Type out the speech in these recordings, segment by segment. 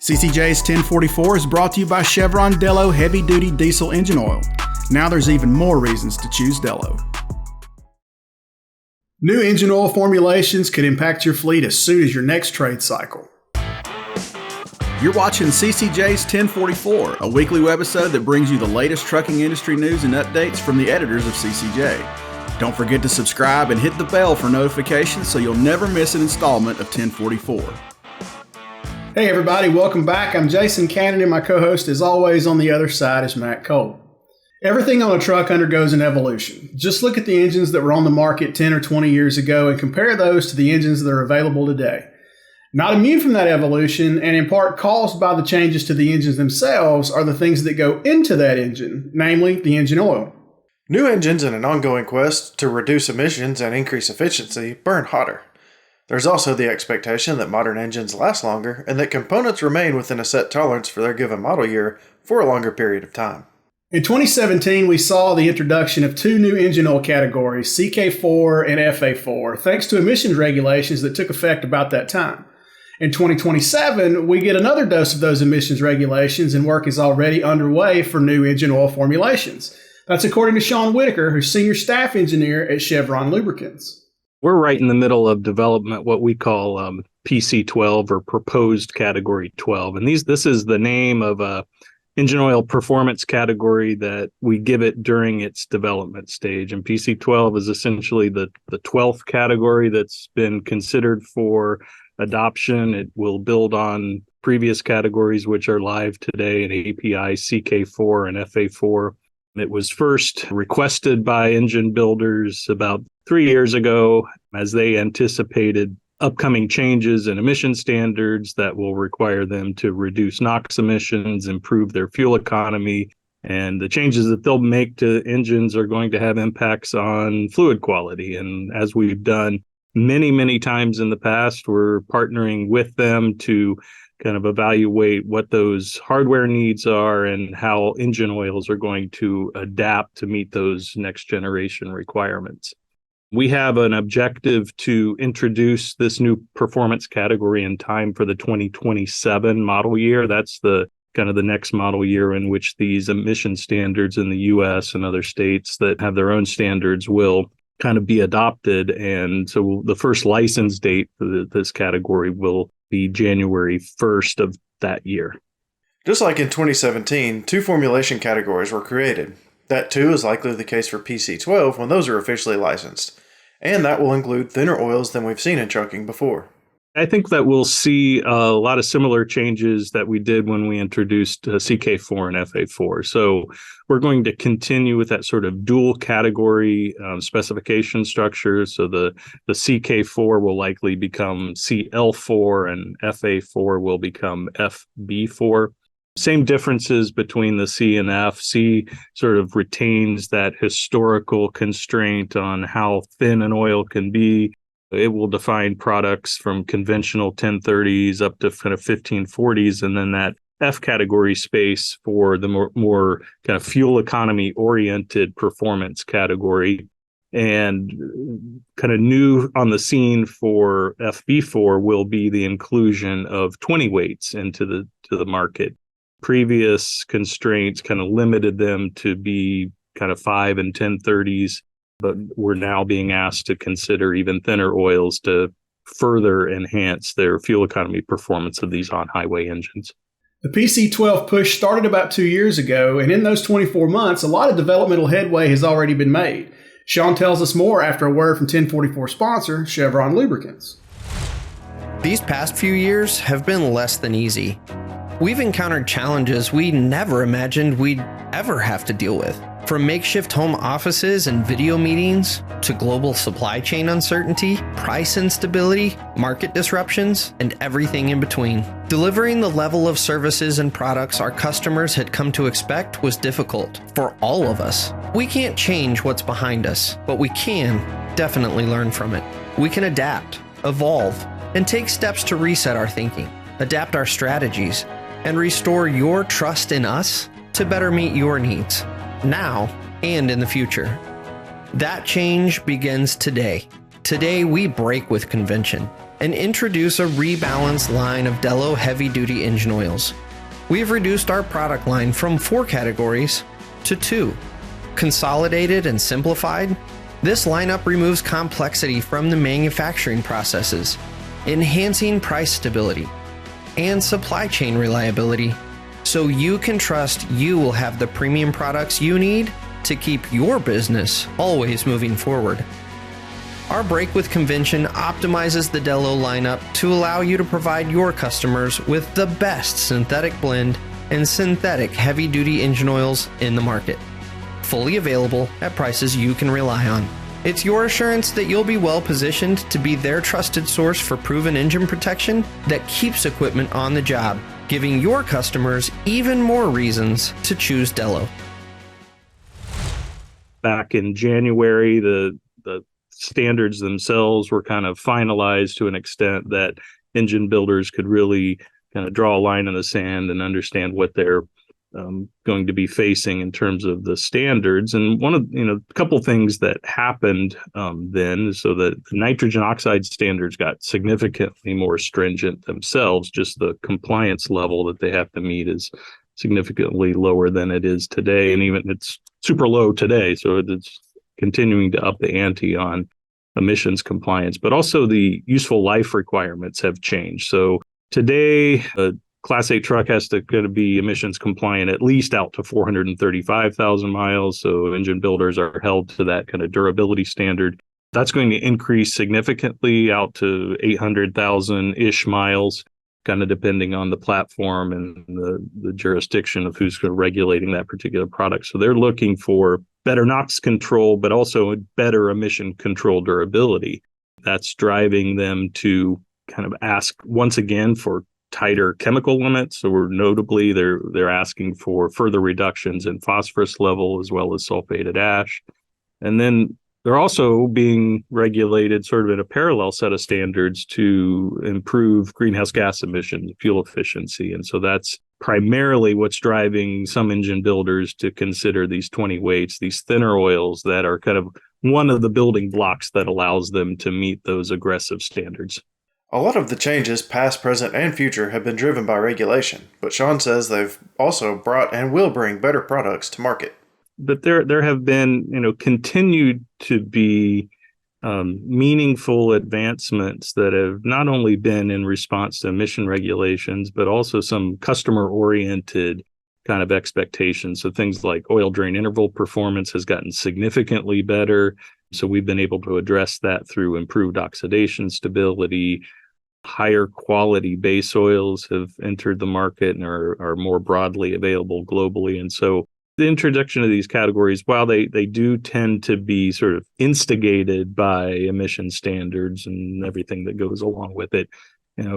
CCJ's 1044 is brought to you by Chevron Dello Heavy Duty Diesel Engine Oil. Now there's even more reasons to choose Dello. New engine oil formulations could impact your fleet as soon as your next trade cycle. You're watching CCJ's 1044, a weekly webisode that brings you the latest trucking industry news and updates from the editors of CCJ. Don't forget to subscribe and hit the bell for notifications so you'll never miss an installment of 1044. Hey everybody, welcome back. I'm Jason Cannon and my co-host as always on the other side is Matt Cole. Everything on a truck undergoes an evolution. Just look at the engines that were on the market 10 or 20 years ago and compare those to the engines that are available today. Not immune from that evolution, and in part caused by the changes to the engines themselves, are the things that go into that engine, namely the engine oil. New engines in an ongoing quest to reduce emissions and increase efficiency burn hotter. There's also the expectation that modern engines last longer and that components remain within a set tolerance for their given model year for a longer period of time. In 2017, we saw the introduction of two new engine oil categories, CK4 and FA4, thanks to emissions regulations that took effect about that time. In 2027, we get another dose of those emissions regulations, and work is already underway for new engine oil formulations. That's according to Shawn Whitacre, who's Senior Staff Engineer at Chevron Lubricants. We're right in the middle of development, what we call PC12 or Proposed Category 12. And this is the name of a engine oil performance category that we give it during its development stage. And PC12 is essentially the 12th category that's been considered for adoption. It will build on previous categories, which are live today in API, CK4 and FA4. It was first requested by engine builders about 3 years ago as they anticipated upcoming changes in emission standards that will require them to reduce NOx emissions, improve their fuel economy, and the changes that they'll make to engines are going to have impacts on fluid quality. And as we've done many times in the past, we're partnering with them to kind of evaluate what those hardware needs are and how engine oils are going to adapt to meet those next generation requirements. We have an objective to introduce this new performance category in time for the 2027 model year. That's the kind of the next model year in which these emission standards in the US and other states that have their own standards will kind of be adopted. And so the first license date for this category will be January 1st of that year. Just like in 2017, two formulation categories were created. That too is likely the case for PC12 when those are officially licensed. And that will include thinner oils than we've seen in trucking before. I think that we'll see a lot of similar changes that we did when we introduced CK4 and FA4. So we're going to continue with that sort of dual category specification structure. So the CK4 will likely become CL4 and FA4 will become FB4. Same differences between the C and F. C sort of retains that historical constraint on how thin an oil can be. It will define products from conventional 1030s up to kind of 1540s, and then that F category space for the more kind of fuel economy oriented performance category. And kind of new on the scene for FB4 will be the inclusion of 20 weights into the market. Previous constraints kind of limited them to be kind of 5 and 1030s. But we're now being asked to consider even thinner oils to further enhance their fuel economy performance of these on-highway engines. The PC12 push started about 2 years ago, and in those 24 months, a lot of developmental headway has already been made. Shawn tells us more after a word from 1044 sponsor, Chevron Lubricants. These past few years have been less than easy. We've encountered challenges we never imagined we'd ever have to deal with. From makeshift home offices and video meetings, to global supply chain uncertainty, price instability, market disruptions, and everything in between. Delivering the level of services and products our customers had come to expect was difficult for all of us. We can't change what's behind us, but we can definitely learn from it. We can adapt, evolve, and take steps to reset our thinking, adapt our strategies, and restore your trust in us to better meet your needs, now and in the future. That change begins today. Today we break with convention. and introduce a rebalanced line of Dello heavy-duty engine oils. We've reduced our product line from 4 categories to 2. Consolidated and simplified, this lineup removes complexity from the manufacturing processes, enhancing price stability and supply chain reliability, so you can trust you will have the premium products you need to keep your business always moving forward. Our break with convention optimizes the Dello lineup to allow you to provide your customers with the best synthetic blend and synthetic heavy-duty engine oils in the market, fully available at prices you can rely on. It's your assurance that you'll be well positioned to be their trusted source for proven engine protection that keeps equipment on the job, giving your customers even more reasons to choose Dello. Back in January, the standards themselves were kind of finalized to an extent that engine builders could really kind of draw a line in the sand and understand what they're going to be facing in terms of the standards. And one of, a couple things that happened then, so that the nitrogen oxide standards got significantly more stringent themselves. Just the compliance level that they have to meet is significantly lower than it is today. And even it's super low today. So it's continuing to up the ante on emissions compliance, but also the useful life requirements have changed. So today, Class 8 truck has to going to be emissions compliant at least out to 435,000 miles. So engine builders are held to that kind of durability standard. That's going to increase significantly out to 800,000-ish miles, kind of depending on the platform and the jurisdiction of who's regulating that particular product. So they're looking for better NOx control, but also better emission control durability. That's driving them to kind of ask once again for tighter chemical limits. So notably, they're asking for further reductions in phosphorus level as well as sulfated ash. And then they're also being regulated sort of in a parallel set of standards to improve greenhouse gas emissions, fuel efficiency. And so that's primarily what's driving some engine builders to consider these 20 weights, these thinner oils that are kind of one of the building blocks that allows them to meet those aggressive standards. A lot of the changes, past, present, and future, have been driven by regulation, but Shawn says they've also brought and will bring better products to market. But there have been, continued to be meaningful advancements that have not only been in response to emission regulations, but also some customer-oriented kind of expectations. So things like oil drain interval performance has gotten significantly better. So we've been able to address that through improved oxidation stability. Higher quality base oils have entered the market and are more broadly available globally. And so the introduction of these categories, while they do tend to be sort of instigated by emission standards and everything that goes along with it,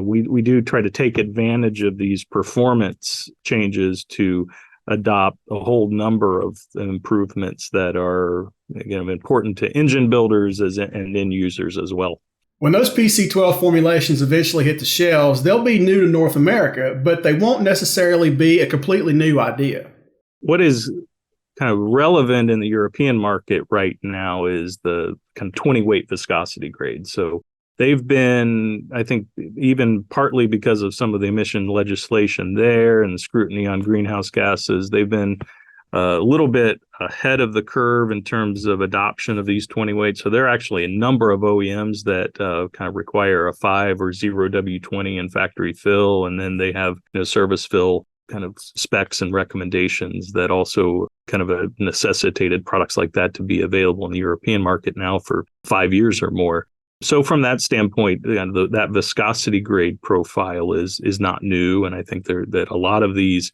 we do try to take advantage of these performance changes to adopt a whole number of improvements that are, again, important to engine builders and end users as well. When those PC12 formulations eventually hit the shelves, they'll be new to North America, but they won't necessarily be a completely new idea. What is kind of relevant in the European market right now is the kind of 20 weight viscosity grade. So they've been, I think, even partly because of some of the emission legislation there and the scrutiny on greenhouse gases, they've been a little bit ahead of the curve in terms of adoption of these 20 weights. So there are actually a number of OEMs that kind of require a 5 or 0 W20 in factory fill, and then they have service fill kind of specs and recommendations that also kind of necessitated products like that to be available in the European market now for 5 years or more. So from that standpoint, that viscosity grade profile is not new, and I think that a lot of these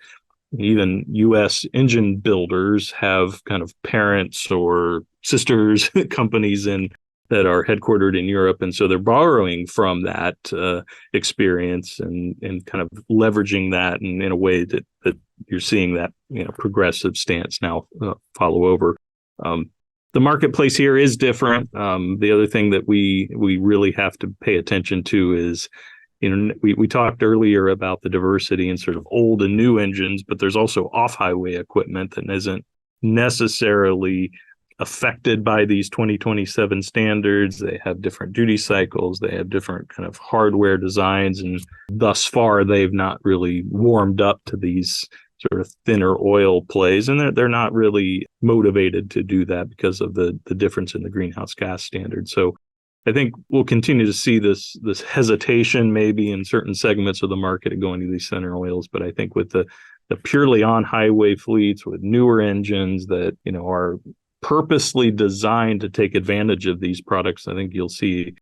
even U.S. engine builders have kind of parents or sisters companies that are headquartered in Europe. And so they're borrowing from that experience and kind of leveraging that in a way that you're seeing that progressive stance now follow over. The marketplace here is different. The other thing that we really have to pay attention to is, we talked earlier about the diversity in sort of old and new engines, but there's also off-highway equipment that isn't necessarily affected by these 2027 standards. They have different duty cycles. They have different kind of hardware designs. And thus far, they've not really warmed up to these sort of thinner oil plays. And they're not really motivated to do that because of the difference in the greenhouse gas standard. So I think we'll continue to see this hesitation maybe in certain segments of the market going to these thinner oils. But I think with the purely on-highway fleets with newer engines that, are purposely designed to take advantage of these products, I think you'll see,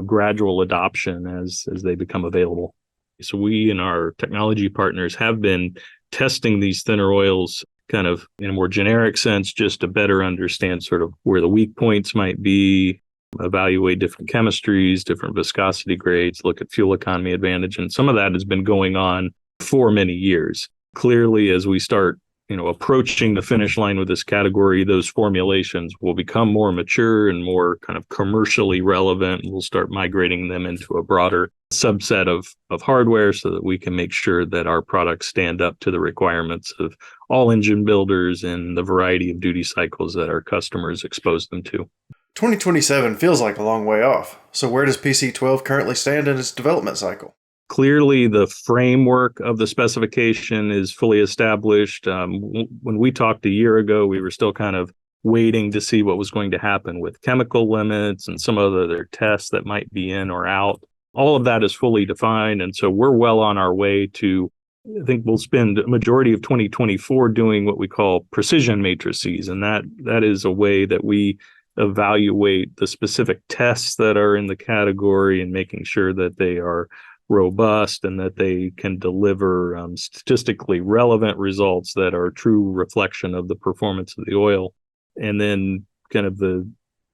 gradual adoption as they become available. So we and our technology partners have been testing these thinner oils kind of in a more generic sense, just to better understand sort of where the weak points might be, evaluate different chemistries, different viscosity grades, look at fuel economy advantage. And some of that has been going on for many years. Clearly, as we start, approaching the finish line with this category, those formulations will become more mature and more kind of commercially relevant. We'll start migrating them into a broader subset of hardware so that we can make sure that our products stand up to the requirements of all engine builders and the variety of duty cycles that our customers expose them to. 2027 feels like a long way off. So where does PC12 currently stand in its development cycle? Clearly, the framework of the specification is fully established. When we talked a year ago, we were still kind of waiting to see what was going to happen with chemical limits and some other tests that might be in or out. All of that is fully defined. And so we're well on our way to, I think we'll spend a majority of 2024 doing what we call precision matrices. And that is a way that we evaluate the specific tests that are in the category and making sure that they are robust and that they can deliver statistically relevant results that are a true reflection of the performance of the oil. And then kind of the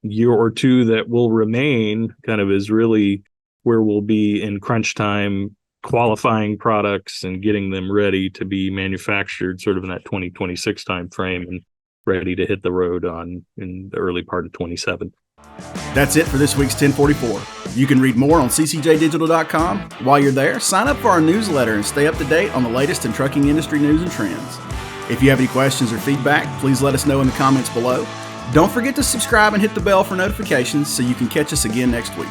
year or two that will remain kind of is really where we'll be in crunch time qualifying products and getting them ready to be manufactured sort of in that 2026 time frame and ready to hit the road in the early part of 27. That's it for this week's 1044. You can read more on ccjdigital.com. While you're there, sign up for our newsletter and stay up to date on the latest in trucking industry news and trends. If you have any questions or feedback, please let us know in the comments below. Don't forget to subscribe and hit the bell for notifications so you can catch us again next week.